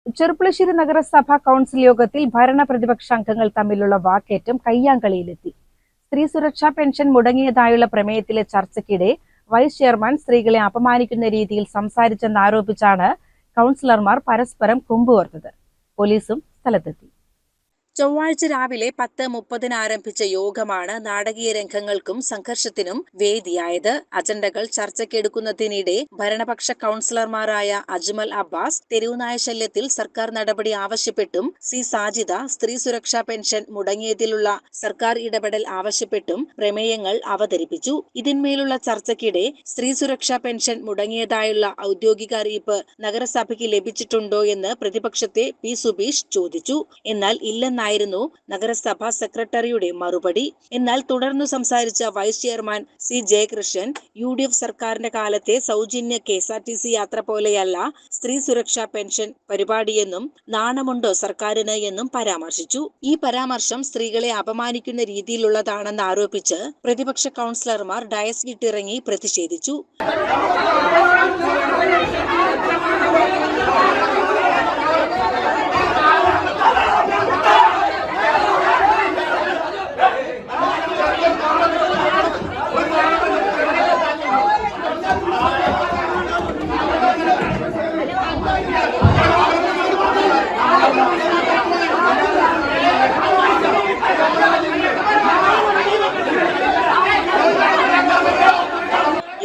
ചെറുപ്പുളശ്ശേരി നഗരസഭാ കൗൺസിൽ യോഗത്തിൽ ഭരണ പ്രതിപക്ഷ അംഗങ്ങൾ തമ്മിലുള്ള വാക്കേറ്റം കയ്യാങ്കളിയിലെത്തി. സ്ത്രീ സുരക്ഷാ പെൻഷൻ മുടങ്ങിയതായുള്ള പ്രമേയത്തിലെ ചർച്ചയ്ക്കിടെ വൈസ് ചെയർമാൻ സ്ത്രീകളെ അപമാനിക്കുന്ന രീതിയിൽ സംസാരിച്ചെന്നാരോപിച്ചാണ് കൗൺസിലർമാർ പരസ്പരം കുമ്പുകോർത്തത്. പോലീസും സ്ഥലത്തെത്തി. ചൊവ്വാഴ്ച രാവിലെ 10:30 ആരംഭിച്ച യോഗമാണ് നാടകീയ രംഗങ്ങൾക്കും സംഘർഷത്തിനും വേദിയായത്. അജണ്ടകൾ ചർച്ചയ്ക്കെടുക്കുന്നതിനിടെ ഭരണപക്ഷ കൗൺസിലർമാരായ അജ്മൽ അബ്ബാസ് തെരുവുനായ ശല്യത്തിൽ സർക്കാർ നടപടി ആവശ്യപ്പെട്ടും സാജിദ സ്ത്രീ സുരക്ഷാ പെൻഷൻ മുടങ്ങിയതിലുള്ള സർക്കാർ ഇടപെടൽ ആവശ്യപ്പെട്ടും പ്രമേയങ്ങൾ അവതരിപ്പിച്ചു. ഇതിന്മേലുള്ള ചർച്ചയ്ക്കിടെ സ്ത്രീ സുരക്ഷാ പെൻഷൻ മുടങ്ങിയതായുള്ള ഔദ്യോഗിക അറിയിപ്പ് നഗരസഭയ്ക്ക് ലഭിച്ചിട്ടുണ്ടോ എന്ന് പ്രതിപക്ഷത്തെ പി സുബീഷ് ചോദിച്ചു. എന്നാൽ ഇല്ലെന്ന് നഗരസഭാ സെക്രട്ടറിയുടെ മറുപടി. എന്നാൽ തുടർന്നു സംസാരിച്ച vice chairman C Jayakrishnan UDF സർക്കാരിന്റെ കാലത്തെ സൗജന്യ KSRTC യാത്ര പോലെയല്ല സ്ത്രീ സുരക്ഷാ പെൻഷൻ പരിപാടിയെന്നും നാണമുണ്ടോ സർക്കാരിന് എന്നും പരാമർശിച്ചു. ഈ പരാമർശം സ്ത്രീകളെ അപമാനിക്കുന്ന രീതിയിലുള്ളതാണെന്ന് ആരോപിച്ച് പ്രതിപക്ഷ കൗൺസിലർമാർ ഡയസ് വിട്ടിറങ്ങി പ്രതിഷേധിച്ചു.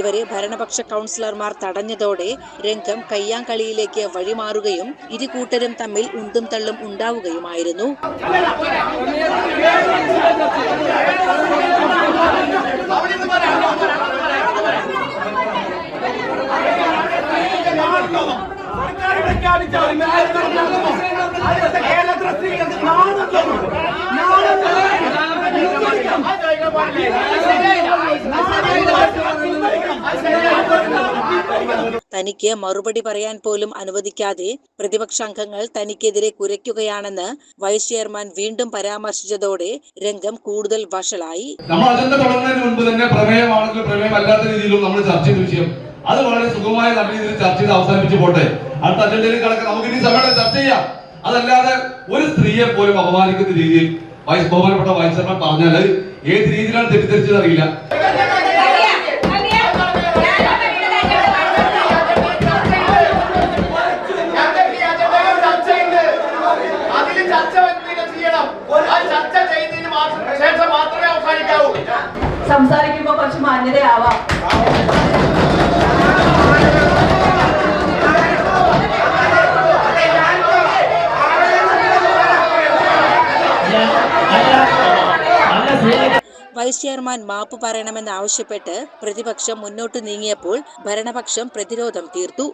ഇവരെ ഭരണപക്ഷ കൗൺസിലർമാർ തടഞ്ഞതോടെ രംഗം കയ്യാങ്കളിയിലേക്ക് വഴിമാറുകയും ഇരുകൂട്ടരും തമ്മിൽ ഉന്തും തള്ളും ഉണ്ടാവുകയുമായിരുന്നു. തനിക്ക് മറുപടി പറയാൻ പോലും അനുവദിക്കാതെ പ്രതിപക്ഷാംഗങ്ങൾ തനിക്കെതിരെ കുരയ്ക്കുകയാണെന്ന് വൈസ് ചെയർമാൻ വീണ്ടും പരാമർശിച്ചതോടെ രംഗം കൂടുതൽ വഷളായി. നമ്മൾ അജണ്ട തുടങ്ങുന്നതിന് മുൻപ് തന്നെ പ്രമേയമാണെങ്കിലും പ്രമേയമല്ലാത്ത രീതിയിലും നമ്മൾ ചർച്ച ചെയ്ത വിഷയം അത് വളരെ സുഗമമായ നല്ല രീതിയിൽ ചർച്ച ചെയ്ത് അവസാനിപ്പിച്ച് പോട്ടെ. അടുത്ത അജണ്ടയിലേക്ക് കടക്കാൻ നമുക്ക് ഇനി സമയം ചർച്ച ചെയ്യാം. അതല്ലാതെ ഒരു സ്ത്രീയെ പോലും അപമാനിക്കുന്ന രീതിയിൽ ബഹുമാനപ്പെട്ട വൈസ് ചെയർമാൻ പറഞ്ഞാൽ ഏത് രീതിയിലാണ് തെറ്റിദ്ധരിച്ചത് അറിയില്ല. സംസാരിക്കുമ്പോൾ കുറച്ച് മാന്യതയാവാം. വൈസ് ചെയർമാൻ മാപ്പ് പറയണമെന്നാവശ്യപ്പെട്ട് പ്രതിപക്ഷം മുന്നോട്ട് നീങ്ങിയപ്പോൾ ഭരണപക്ഷം പ്രതിരോധം തീർത്തു.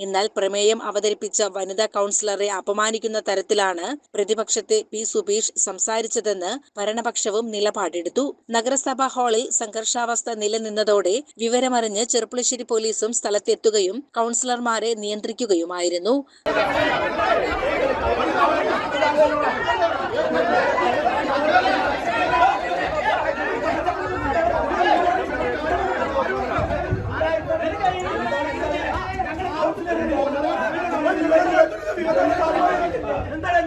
എന്നാൽ പ്രമേയം അവതരിപ്പിച്ച വനിതാ കൗൺസിലറെ അപമാനിക്കുന്ന തരത്തിലാണ് പ്രതിപക്ഷത്തെ പി സുബീഷ് സംസാരിച്ചതെന്ന് ഭരണപക്ഷവും നിലപാടെടുത്തു. നഗരസഭാ ഹാളിൽ സംഘർഷാവസ്ഥ നിലനിന്നതോടെ വിവരമറിഞ്ഞ് ചെറുപ്പുളശ്ശേരി പോലീസും സ്ഥലത്തെത്തുകയും കൗൺസിലർമാരെ നിയന്ത്രിക്കുകയുമായിരുന്നു. എന്താണ്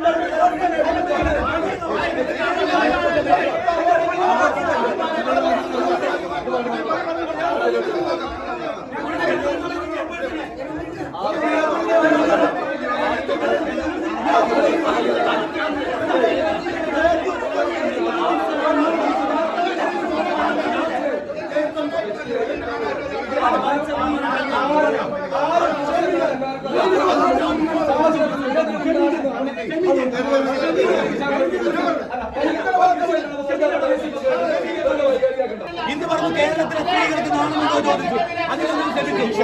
ഇന്ന് പറഞ്ഞു കേരളത്തിലെ സ്ത്രീകൾക്ക് നാണമെന്ന് ചോദിച്ചു. അതിനൊന്നും ശ്രമിച്ചു.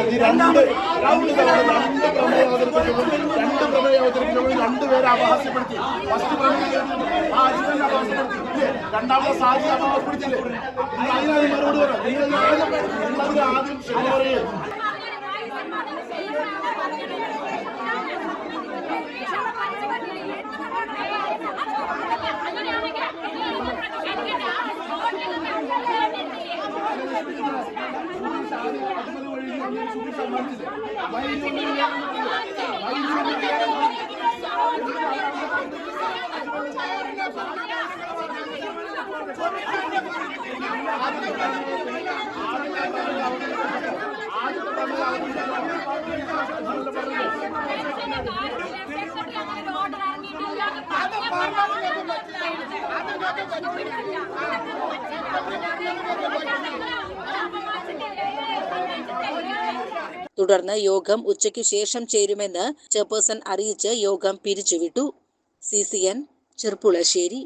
രണ്ട് പ്രമേയം അവതരിപ്പിക്കുമ്പോൾ രണ്ടുപേരെ അപഹാസ്യപ്പെടുത്തി. ഫസ്റ്റ് പ്രമേയം രണ്ടാമത്തെ സാധ്യത അപഹാസ്യപ്പെടുത്തില്ലേ? അതിനാണ് മറുപടി പറയുന്നത്. ആദ്യം ക്ഷമ പറയും. തുടർന്ന് യോഗം ഉച്ചയ്ക്കു ശേഷം ചേരുമെന്ന് ചെയർപേഴ്സൺ അറിയിച്ച് യോഗം പിരിച്ചുവിട്ടു. CCN ചെർപ്പുളശ്ശേരി.